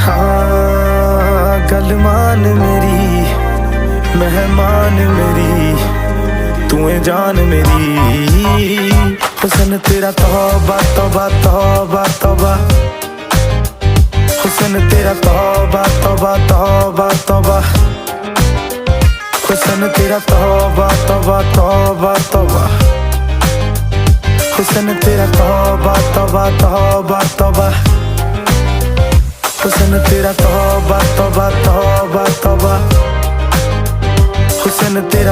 हाँ गल मान मेरी, मेहमान मेरी, तू है जान मेरी। हुस्न तेरा तौबा तौबा तौबा तौबा, हुस्न तेरा तौबा तौबा तौबा तौबा, हुस्न तेरा तौबा तौबा तौबा तौबा, हुस्न तेरा तौबा तौबा तौबा तौबा, हुस्न तेरा तौबा तौबा तौबा तौबा, हुस्न तेरा